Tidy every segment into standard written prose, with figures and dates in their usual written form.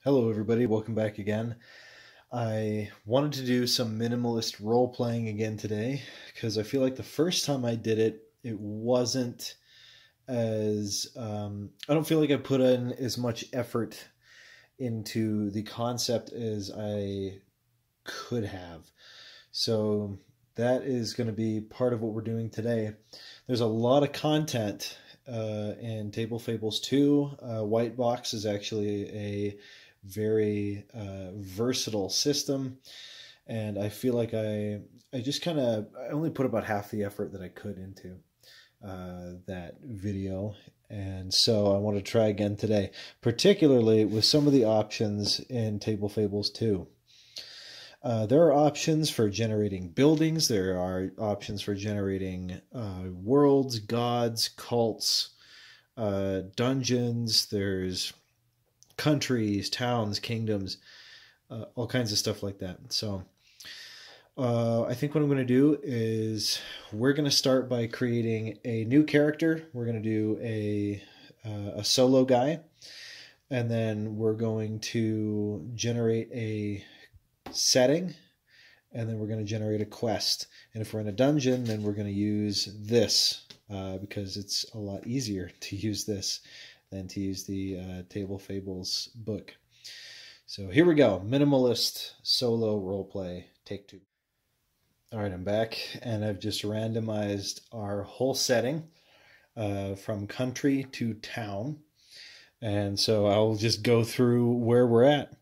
Hello everybody, welcome back again. I wanted to do some minimalist role playing again today because I feel like the first time I did it, it wasn't as, I don't feel like I put in as much effort into the concept as I could have. So that is going to be part of what we're doing today. There's a lot of content in Table Fables 2. White Box is actually a very versatile system, and I feel like I only put about half the effort that I could into that video, and so I want to try again today, particularly with some of the options in Table Fables 2. There are options for generating buildings. There are options for generating worlds, gods, cults, dungeons. There's countries, towns, kingdoms, all kinds of stuff like that. So I think what I'm going to do is we're going to start by creating a new character. We're going to do a solo guy, and then we're going to generate a setting, and then we're going to generate a quest. And if we're in a dungeon, then we're going to use this because it's a lot easier to use this than to use the Table Fables book. So here we go. Minimalist solo roleplay, take 2. All right, I'm back, and I've just randomized our whole setting from country to town. And so I'll just go through where we're at.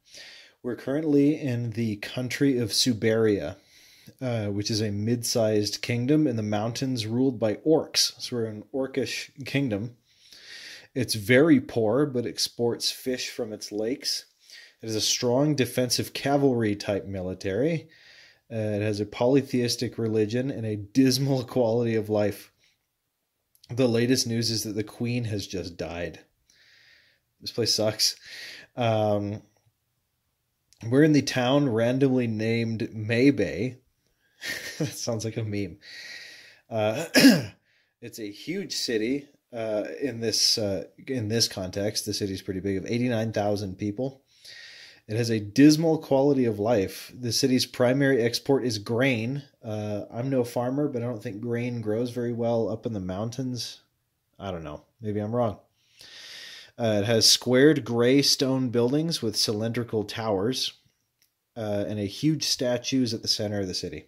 We're currently in the country of Suberia, which is a mid-sized kingdom in the mountains ruled by orcs. So we're an orcish kingdom. It's very poor, but exports fish from its lakes. It has a strong defensive cavalry-type military. It has a polytheistic religion and a dismal quality of life. The latest news is that the queen has just died. This place sucks. We're in the town randomly named Maybay. That sounds like a meme. It's a huge city. In this context, the city's pretty big, of 89,000 people. It has a dismal quality of life. The city's primary export is grain. I'm no farmer, but I don't think grain grows very well up in the mountains. I don't know. Maybe I'm wrong. It has squared gray stone buildings with cylindrical towers and a huge statues at the center of the city.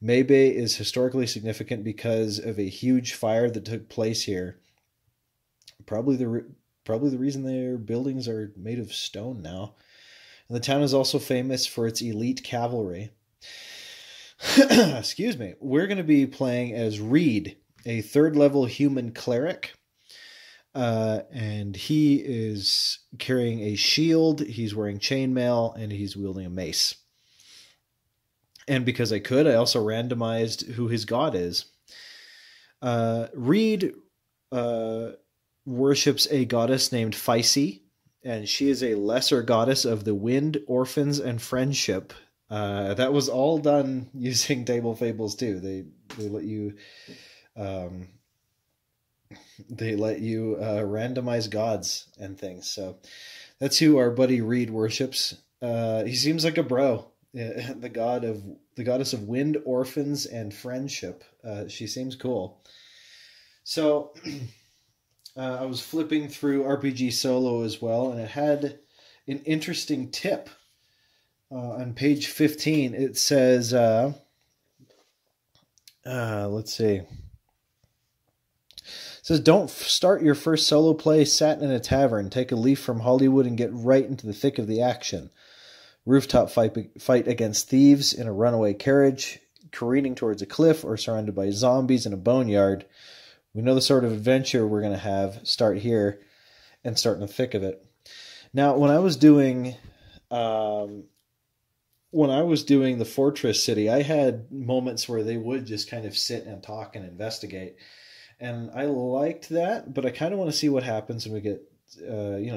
Maybay is historically significant because of a huge fire that took place here. Probably the reason their buildings are made of stone now. And the town is also famous for its elite cavalry. Excuse me. We're going to be playing as Reed, a third-level human cleric. And he is carrying a shield, he's wearing chainmail, and he's wielding a mace. And because I could, I also randomized who his god is. Reed worships a goddess named Physi, and she is a lesser goddess of the wind, orphans, and friendship. That was all done using Table Fables 2. They let you... randomize gods and things. So that's who our buddy Reed worships. He seems like a bro. The goddess of wind, orphans, and friendship. She seems cool. So I was flipping through RPG Solo as well, and it had an interesting tip. On page 15, it says, let's see. It says, don't start your first solo play sat in a tavern. Take a leaf from Hollywood and get right into the thick of the action. Rooftop fight against thieves in a runaway carriage, careening towards a cliff, or surrounded by zombies in a boneyard. We know the sort of adventure we're going to have. Start here and start in the thick of it. Now, when I was doing the Fortress City, I had moments where they would just kind of sit and talk and investigate. And I liked that, but I kind of want to see what happens when we get,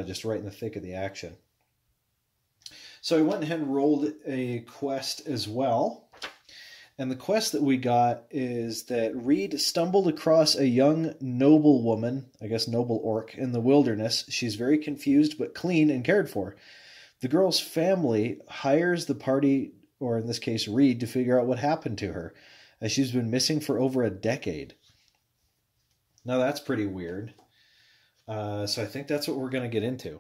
just right in the thick of the action. So I went ahead and rolled a quest as well. And the quest that we got is that Reed stumbled across a young noble woman, I guess noble orc, in the wilderness. She's very confused but clean and cared for. The girl's family hires the party, or in this case, Reed, to figure out what happened to her, as she's been missing for over a decade. Now that's pretty weird. So I think that's what we're going to get into.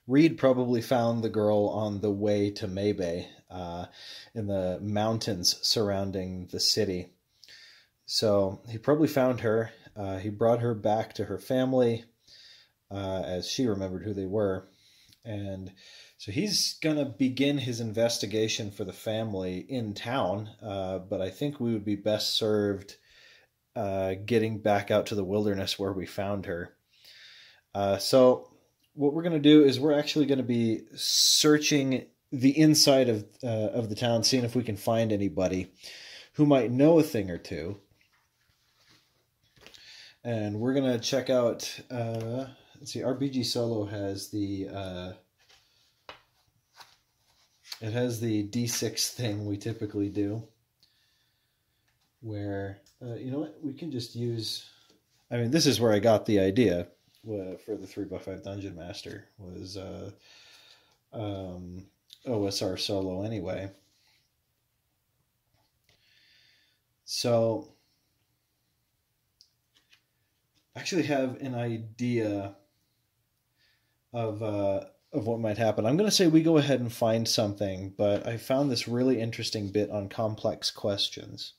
Reed probably found the girl on the way to Maybay in the mountains surrounding the city. So he probably found her. He brought her back to her family as she remembered who they were. And so he's going to begin his investigation for the family in town. But I think we would be best served getting back out to the wilderness where we found her. So what we're going to do is we're actually going to be searching the inside of the town, seeing if we can find anybody who might know a thing or two. And we're going to check out, let's see, RPG Solo has the, it has the D6 thing we typically do, where, you know what, we can just use, I mean, this is where I got the idea for the 3x5 Dungeon Master, was OSR Solo anyway. So I actually have an idea of what might happen. I'm going to say we go ahead and find something, but I found this really interesting bit on complex questions.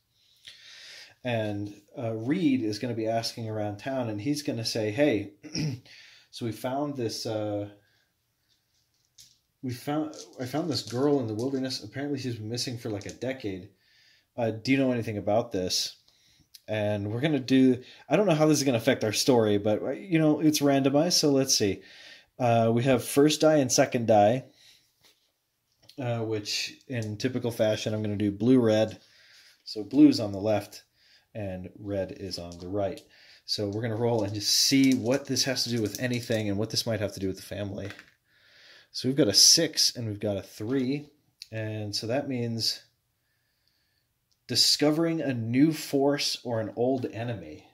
And Reed is going to be asking around town, and he's going to say, hey, so we found this, I found this girl in the wilderness. Apparently she's been missing for like a decade. Do you know anything about this? And we're going to do, I don't know how this is going to affect our story, but, you know, it's randomized. So let's see. We have first die and second die, which in typical fashion, I'm going to do blue, red. So blue's on the left and red is on the right. So we're going to roll and just see what this has to do with anything and what this might have to do with the family. So we've got a 6 and we've got a 3. And so that means discovering a new force or an old enemy.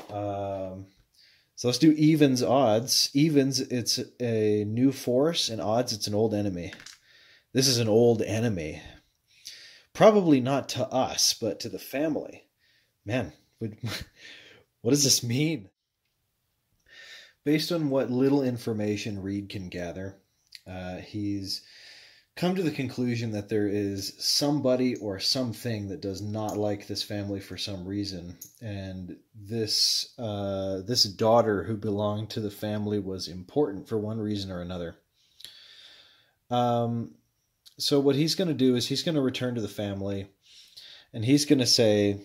So let's do evens, odds. Evens, it's a new force, and odds, it's an old enemy. This is an old enemy. Probably not to us, but to the family. Man, what does this mean? Based on what little information Reed can gather, he's come to the conclusion that there is somebody or something that does not like this family for some reason, and this daughter who belonged to the family was important for one reason or another. So what he's going to do is he's going to return to the family, and he's going to say,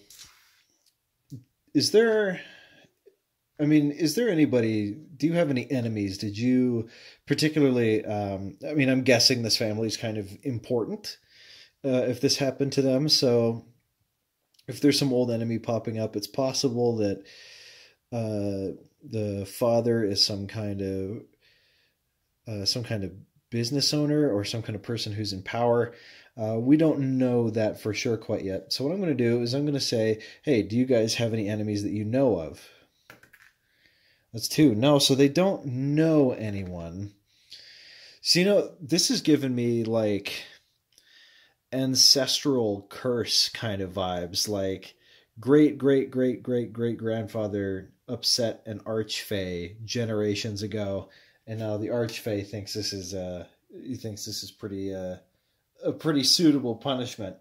is there anybody, do you have any enemies? Did you particularly, I'm guessing this family is kind of important if this happened to them. So if there's some old enemy popping up, it's possible that the father is some kind of business owner or some kind of person who's in power. We don't know that for sure quite yet. So what I'm going to do is I'm going to say, hey, do you guys have any enemies that you know of? That's 2. No, so they don't know anyone. So, you know, this has given me like ancestral curse kind of vibes, like great grandfather upset an archfey generations ago, and now the archfey thinks this is a pretty suitable punishment.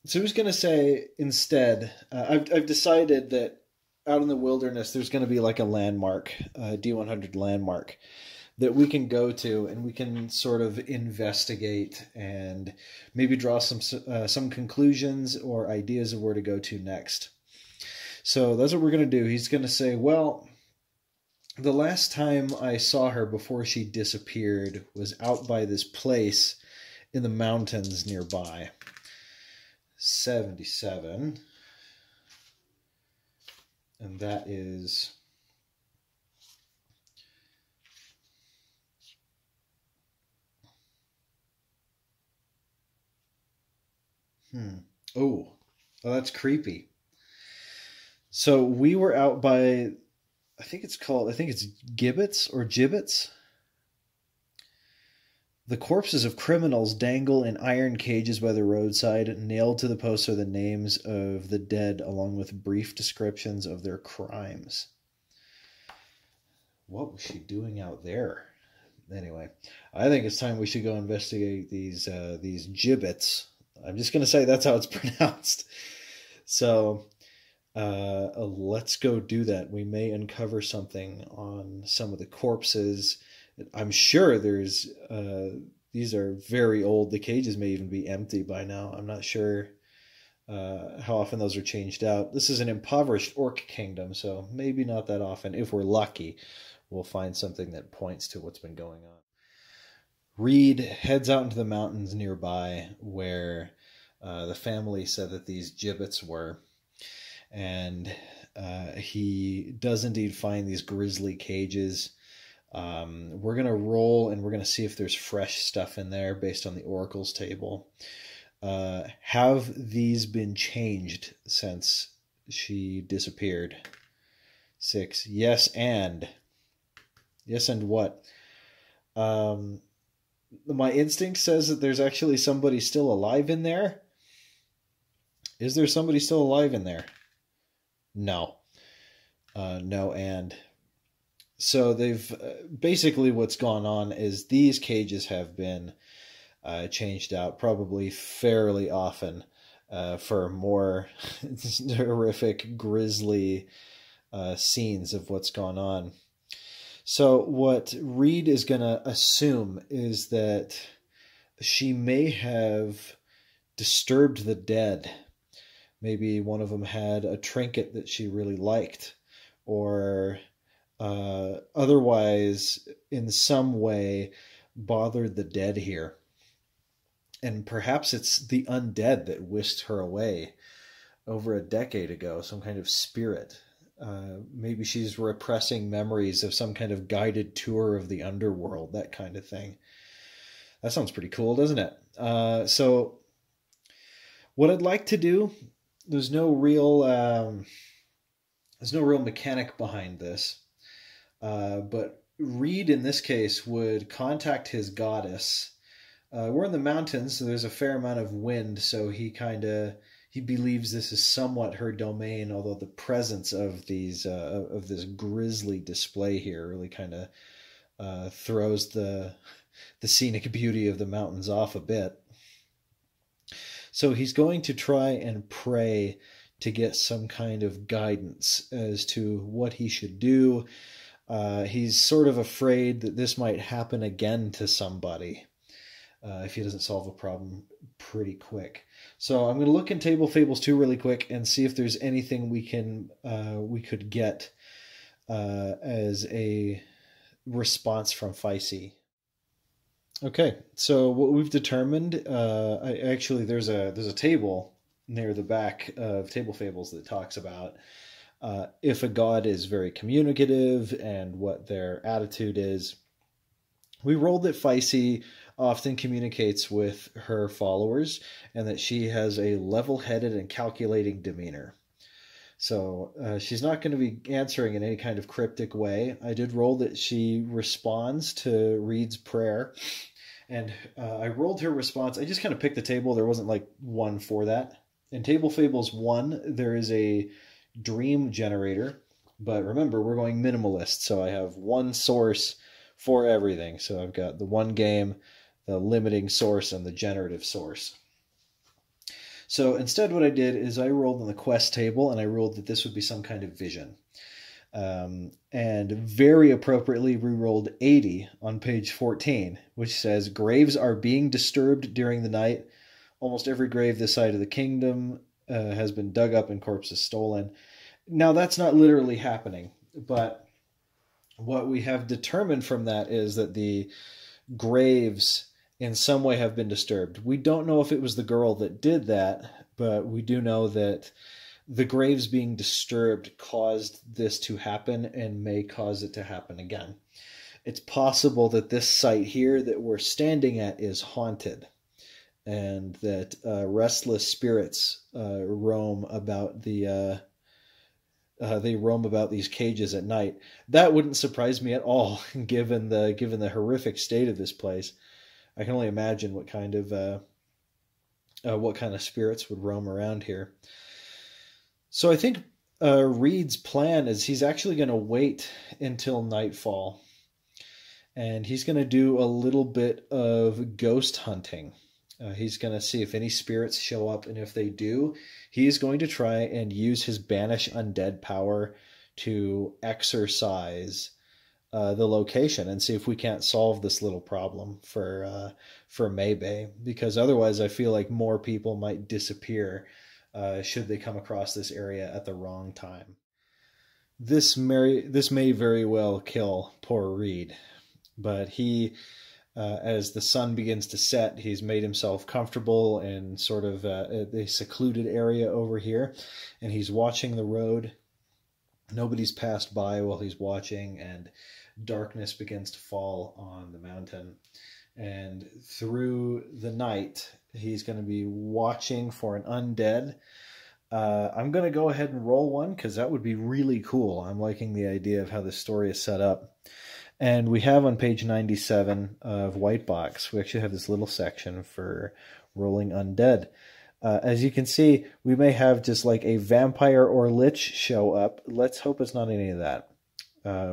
So who's going to say instead? I've decided that out in the wilderness, there's going to be like a landmark, a D100 landmark that we can go to, and we can sort of investigate and maybe draw some conclusions or ideas of where to go to next. So that's what we're going to do. He's going to say, well, the last time I saw her before she disappeared was out by this place in the mountains nearby. 77. And that is Oh, that's creepy. So we were out by I think it's gibbets or gibbets. The corpses of criminals dangle in iron cages by the roadside. Nailed to the posts are the names of the dead, along with brief descriptions of their crimes. What was she doing out there? Anyway, I think it's time we should go investigate these gibbets. I'm just going to say that's how it's pronounced. So let's go do that. We may uncover something on some of the corpses. I'm sure there's these are very old. The cages may even be empty by now. I'm not sure how often those are changed out. This is an impoverished orc kingdom, so maybe not that often. If we're lucky, we'll find something that points to what's been going on. Reed heads out into the mountains nearby where the family said that these gibbets were. And he does indeed find these grisly cages. We're going to roll and we're going to see if there's fresh stuff in there based on the Oracle's table. Have these been changed since she disappeared? 6. Yes, and. Yes, and what? My instinct says that there's actually somebody still alive in there. Is there somebody still alive in there? No. No, and. So they've basically what's gone on is these cages have been changed out probably fairly often for more horrific, grisly scenes of what's gone on. So what Reed is going to assume is that she may have disturbed the dead. Maybe one of them had a trinket that she really liked, or otherwise in some way bothered the dead here. And perhaps it's the undead that whisked her away over a decade ago, some kind of spirit. Maybe she's repressing memories of some kind of guided tour of the underworld, that kind of thing. That sounds pretty cool, doesn't it? So what I'd like to do, there's no real mechanic behind this. But Reed, in this case, would contact his goddess. We're in the mountains, so there's a fair amount of wind, so he believes this is somewhat her domain, although the presence of these of this grisly display here really kind of throws the scenic beauty of the mountains off a bit. So he's going to try and pray to get some kind of guidance as to what he should do. He's sort of afraid that this might happen again to somebody if he doesn't solve a problem pretty quick. So I'm going to look in Table Fables 2 really quick and see if there's anything we could get as a response from Feisty. Okay, so what we've determined, there's a table near the back of Table Fables that talks about if a god is very communicative and what their attitude is. We rolled that Feisty often communicates with her followers and that she has a level-headed and calculating demeanor. So she's not going to be answering in any kind of cryptic way. I did roll that she responds to Reed's prayer. And I rolled her response. I just kind of picked the table. There wasn't like one for that. In Table Fables 1, there is a dream generator. But remember, we're going minimalist. So I have one source for everything. So I've got the one game, the limiting source, and the generative source. So instead what I did is I rolled on the quest table, and I rolled that this would be some kind of vision. And very appropriately, we rolled 80 on page 14, which says, graves are being disturbed during the night. Almost every grave this side of the kingdom has been dug up and corpses stolen. Now, that's not literally happening, but what we have determined from that is that the graves in some way have been disturbed. We don't know if it was the girl that did that, but we do know that the graves being disturbed caused this to happen and may cause it to happen again. It's possible that this site here that we're standing at is haunted and that restless spirits roam about the they roam about these cages at night. That wouldn't surprise me at all, given the horrific state of this place. I can only imagine what kind of spirits would roam around here. So I think Reed's plan is he's actually going to wait until nightfall, and he's going to do a little bit of ghost hunting. He's going to see if any spirits show up, and if they do, he's going to try and use his banish undead power to exorcise the location and see if we can't solve this little problem for Maybay, because otherwise I feel like more people might disappear should they come across this area at the wrong time. This may very well kill poor Reed, but he, as the sun begins to set, he's made himself comfortable in sort of a secluded area over here, and he's watching the road. Nobody's passed by while he's watching, and darkness begins to fall on the mountain. And through the night, he's going to be watching for an undead. I'm going to go ahead and roll one, because that would be really cool. I'm liking the idea of how this story is set up. And we have on page 97 of White Box, we actually have this little section for rolling undead. As you can see, we may have just like a vampire or lich show up. Let's hope it's not any of that.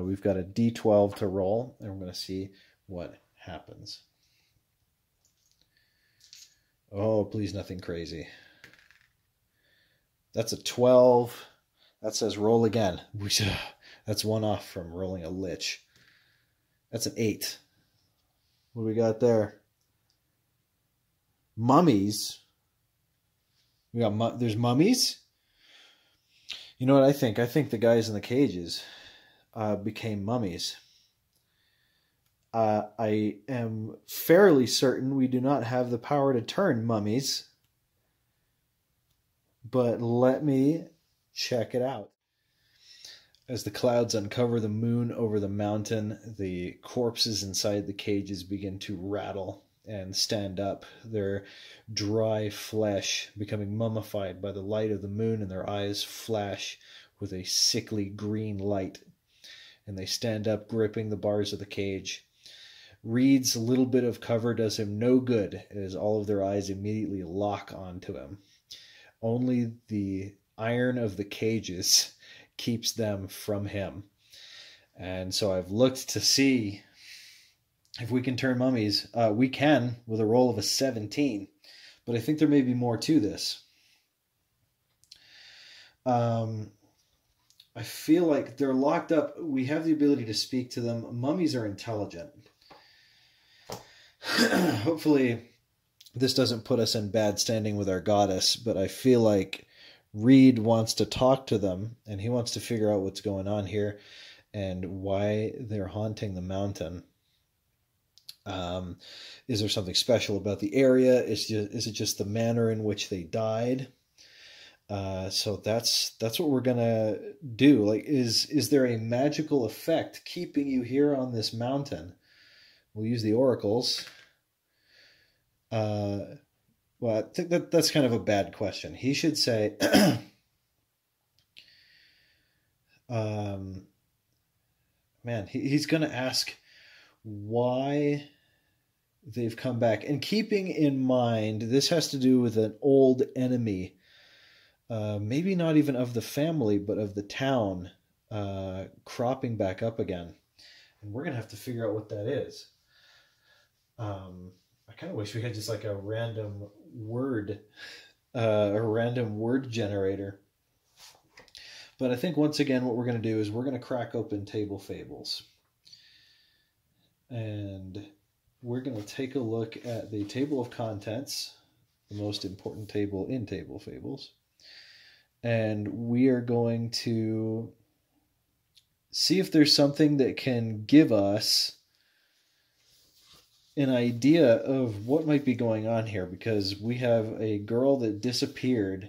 We've got a D12 to roll, and we're going to see what happens. Oh, please, nothing crazy. That's a 12. That says roll again. That's one off from rolling a lich. That's an 8. What do we got there? Mummies. There's mummies? You know what I think? I think the guys in the cages became mummies. I am fairly certain we do not have the power to turn mummies, but let me check it out. As the clouds uncover the moon over the mountain, the corpses inside the cages begin to rattle and stand up, their dry flesh becoming mummified by the light of the moon, and their eyes flash with a sickly green light. And they stand up, gripping the bars of the cage. Reed's little bit of cover does him no good, as all of their eyes immediately lock onto him. Only the iron of the cages keeps them from him. And so I've looked to see if we can turn mummies. We can, with a roll of a 17. But I think there may be more to this. I feel like they're locked up. We have the ability to speak to them. Mummies are intelligent. Hopefully this doesn't put us in bad standing with our goddess, but I feel like Reed wants to talk to them, and he wants to figure out what's going on here and why they're haunting the mountain. Is there something special about the area? Is it just the manner in which they died? So that's what we're gonna do. Like, is there a magical effect keeping you here on this mountain? We'll use the oracles. Well, I think that's kind of a bad question. He should say, man, he's going to ask why they've come back. And keeping in mind, this has to do with an old enemy, maybe not even of the family, but of the town, cropping back up again. And we're going to have to figure out what that is. I kind of wish we had just like a random word generator. But I think once again what we're going to do is we're going to crack open Table Fables. And we're going to take a look at the table of contents, the most important table in Table Fables. And we are going to see if there's something that can give us an idea of what might be going on here, because we have a girl that disappeared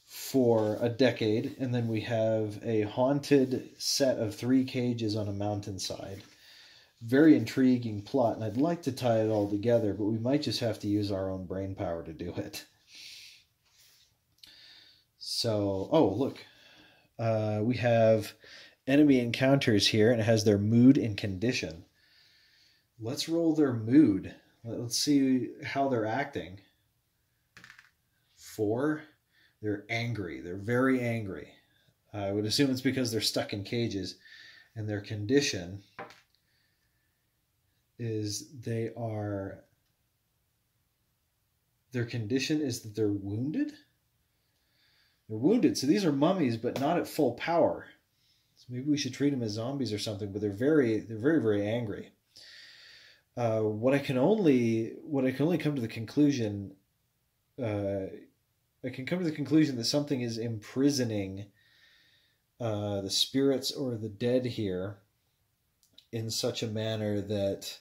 for a decade, and then we have a haunted set of 3 cages on a mountainside. Very intriguing plot, and I'd like to tie it all together, but we might just have to use our own brain power to do it. So, oh, look. We have enemy encounters here, and it has their mood and condition. Let's roll their mood. Let's see how they're acting. 4. They're angry. They're very angry. I would assume it's because they're stuck in cages. And their condition is their condition is that they're wounded. They're wounded. So these are mummies, but not at full power. So maybe we should treat them as zombies or something. But they're very, very angry. What I can only come to the conclusion. I can come to the conclusion that something is imprisoning the spirits or the dead here in such a manner that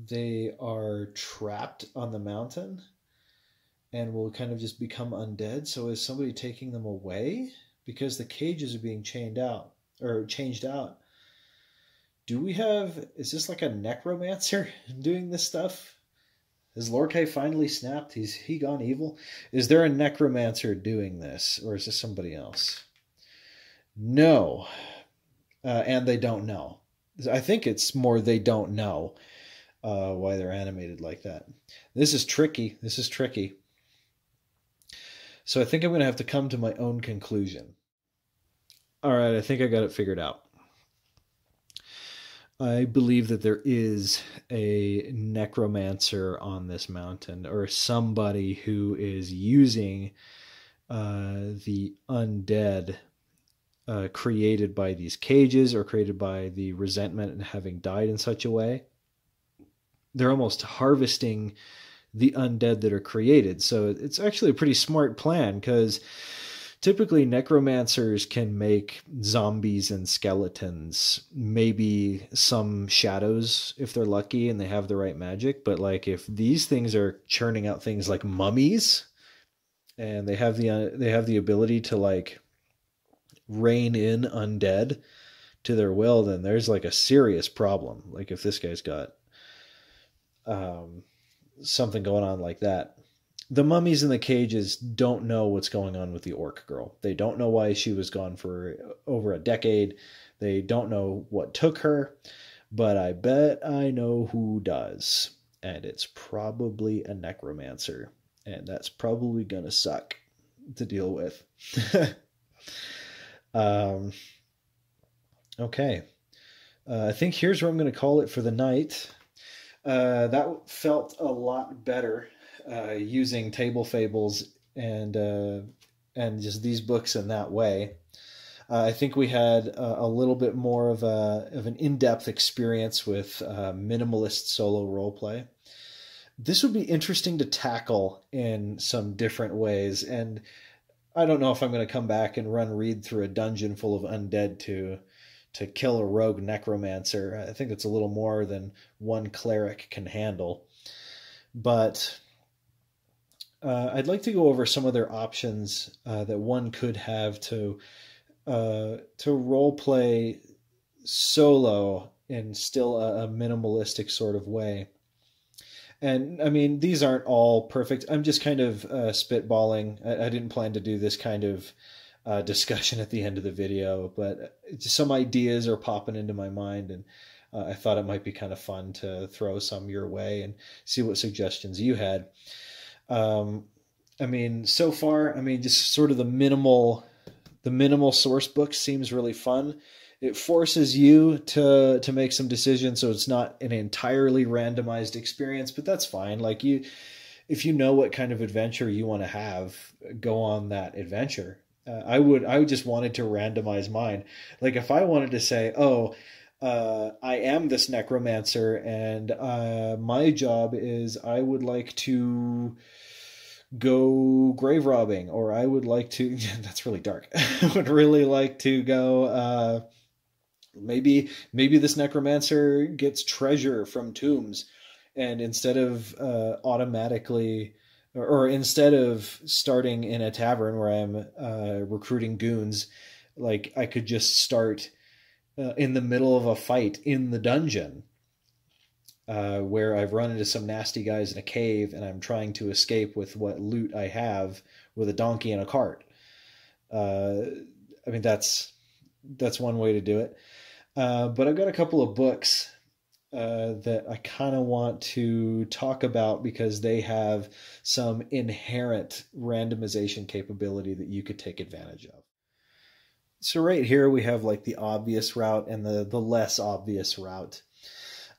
they are trapped on the mountain and will kind of just become undead. So is somebody taking them away? Because the cages are being changed out. Is this like a necromancer doing this stuff? Has Lorkai finally snapped? He gone evil? Is there a necromancer doing this? Or is this somebody else? No. And they don't know. I think it's more they don't know why they're animated like that. This is tricky. So I think I'm going to have to come to my own conclusion. All right, I think I got it figured out. I believe that there is a necromancer on this mountain, or somebody who is using the undead created by these cages or created by the resentment and having died in such a way. They're almost harvesting the undead that are created. So it's actually a pretty smart plan, because typically necromancers can make zombies and skeletons, maybe some shadows if they're lucky and they have the right magic. But like if these things are churning out things like mummies, and they have the ability to like rein in undead to their will, then there's like a serious problem. Like if this guy's got something going on like that. The mummies in the cages don't know what's going on with the orc girl. They don't know why she was gone for over a decade. They don't know what took her, but I bet I know who does. And it's probably a necromancer. And that's probably going to suck to deal with. Okay. I think here's where I'm going to call it for the night. That felt a lot better. Using Table Fables and just these books in that way. I think we had a little bit more of an in-depth experience with minimalist solo roleplay. This would be interesting to tackle in some different ways, and I don't know if I'm going to come back and read through a dungeon full of undead to kill a rogue necromancer. I think that's a little more than one cleric can handle. But I'd like to go over some other options that one could have to role play solo in still a minimalistic sort of way. And I mean, these aren't all perfect. I'm just kind of spitballing. I didn't plan to do this kind of discussion at the end of the video, but some ideas are popping into my mind, and I thought it might be kind of fun to throw some your way and see what suggestions you had. I mean, so far, just sort of the minimal source book seems really fun. It forces you to make some decisions, so it's not an entirely randomized experience, but that's fine. Like if you know what kind of adventure you want to have, go on that adventure. I just wanted to randomize mine. Like if I wanted to say, I am this necromancer, and my job is I would like to go grave robbing, or I would like to, that's really dark. I would really like to go, maybe this necromancer gets treasure from tombs, and instead of instead of starting in a tavern where I'm recruiting goons, like I could just start in the middle of a fight in the dungeon, where I've run into some nasty guys in a cave and I'm trying to escape with what loot I have with a donkey and a cart. I mean, that's one way to do it. But I've got a couple of books that I kind of want to talk about because they have some inherent randomization capability that you could take advantage of. So right here we have like the obvious route and the less obvious route.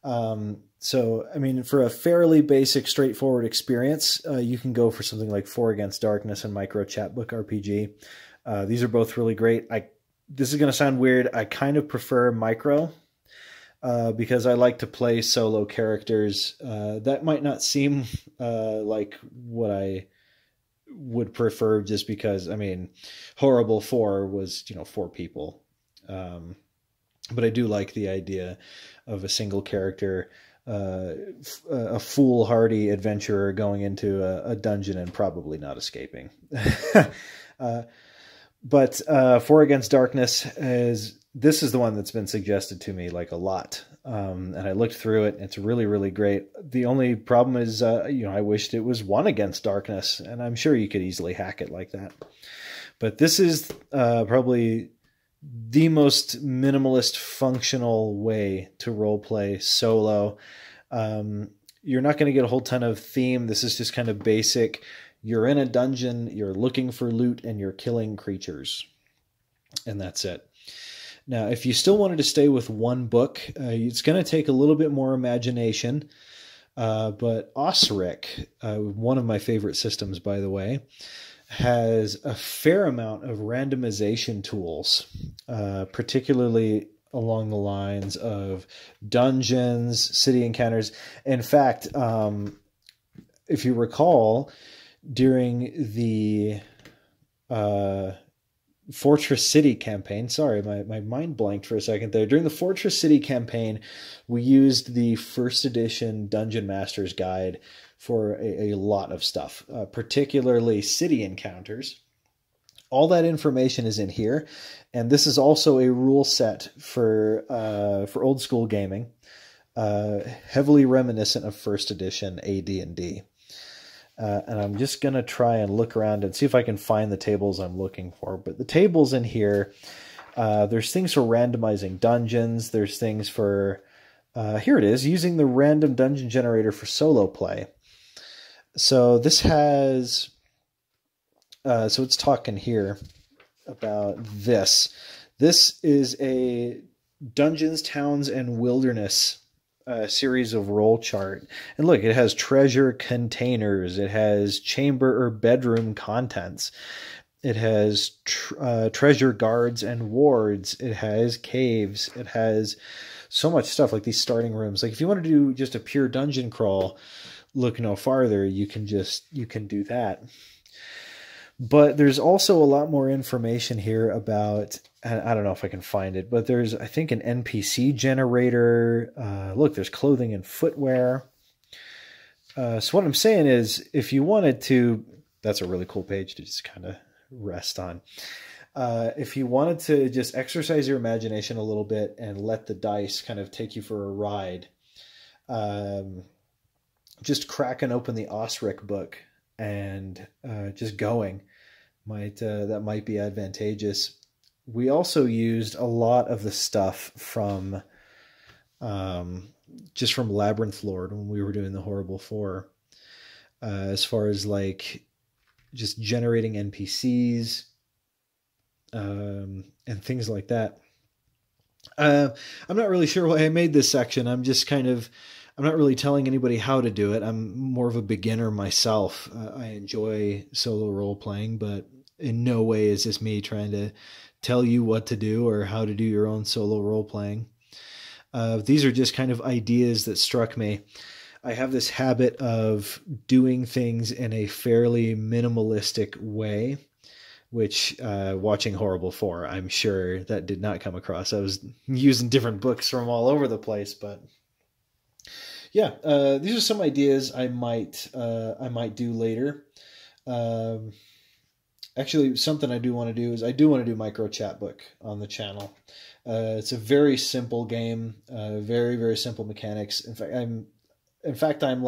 So, I mean, for a fairly basic, straightforward experience, you can go for something like 4 Against Darkness and Micro Chatbook RPG. These are both really great. This is going to sound weird. I kind of prefer Micro because I like to play solo characters. That might not seem like what I would prefer just because, I mean, Horrible 4 was, 4 people. But I do like the idea of a single character, a foolhardy adventurer going into a dungeon and probably not escaping. But 4 Against Darkness this is the one that's been suggested to me like a lot. And I looked through it. It's really, really great. The only problem is, I wished it was 1 Against Darkness, and I'm sure you could easily hack it like that. But this is probably the most minimalist functional way to roleplay solo. You're not going to get a whole ton of theme. This is just kind of basic. You're in a dungeon, you're looking for loot, and you're killing creatures. And that's it. Now, if you still wanted to stay with one book, it's going to take a little bit more imagination. But Osric, one of my favorite systems, by the way, has a fair amount of randomization tools, particularly along the lines of dungeons, city encounters. In fact, if you recall, during the Fortress City campaign, sorry, my mind blanked for a second there. During the Fortress City campaign, we used the first edition Dungeon Master's Guide for a lot of stuff, particularly city encounters. All that information is in here, and this is also a rule set for old school gaming, heavily reminiscent of first edition AD&D. And I'm just going to try and look around and see if I can find the tables I'm looking for. But the tables in here, there's things for randomizing dungeons. There's things for, here it is, using the random dungeon generator for solo play. So this has, so it's talking here about this. This is a Dungeons, Towns, and Wilderness series of roll chart. And look, it has treasure containers. It has chamber or bedroom contents. It has treasure guards and wards. It has caves. It has so much stuff like these starting rooms. Like if you want to do just a pure dungeon crawl, look no farther, you can do that. But there's also a lot more information here about, I don't know if I can find it, but there's, I think, an NPC generator. Look, there's clothing and footwear. So what I'm saying is, if you wanted to, that's a really cool page to just kind of rest on. If you wanted to just exercise your imagination a little bit and let the dice kind of take you for a ride, just cracking open the Osric book and just going that might be advantageous. We also used a lot of the stuff from just from Labyrinth Lord when we were doing the Horrible 4, as far as like just generating NPCs and things like that. I'm not really sure why I made this section. I'm not really telling anybody how to do it. I'm more of a beginner myself. I enjoy solo role playing, but in no way is this me trying to tell you what to do or how to do your own solo role playing. These are just kind of ideas that struck me. I have this habit of doing things in a fairly minimalistic way, which watching Horrible 4, I'm sure that did not come across. I was using different books from all over the place, but yeah, these are some ideas I might do later. Actually, something I do want to do is I do want to do Micro Chatbook on the channel. It's a very simple game, very, very simple mechanics. In fact, I'm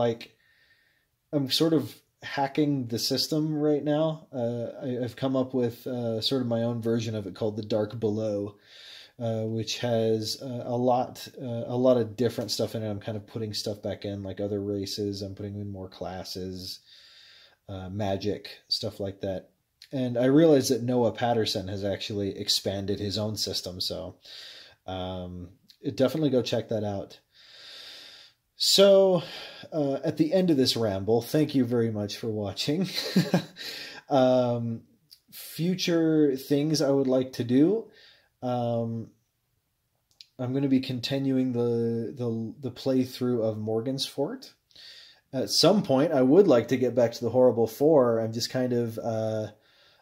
sort of hacking the system right now. I've come up with sort of my own version of it called the Dark Below, which has a lot of different stuff in it. I'm kind of putting stuff back in, like other races. I'm putting in more classes, magic, stuff like that. And I realized that Noah Patterson has actually expanded his own system, so definitely go check that out. So at the end of this ramble, thank you very much for watching. Future things I would like to do. I'm going to be continuing the playthrough of Morgan's Fort. At some point, I would like to get back to the Horrible Four. I'm just kind of,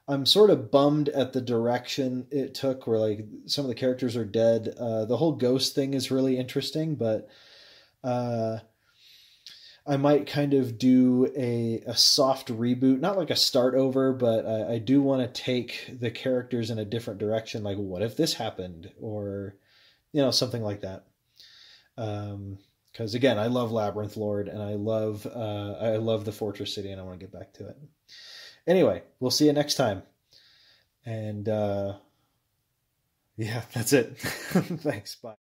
I'm sort of bummed at the direction it took, where like some of the characters are dead. The whole ghost thing is really interesting, but I might kind of do a soft reboot, not like a start over, but I do want to take the characters in a different direction. Like, what if this happened? Or, something like that. Because again, I love Labyrinth Lord, and I love the Fortress City, and I want to get back to it. Anyway, we'll see you next time. And yeah, that's it. Thanks. Bye.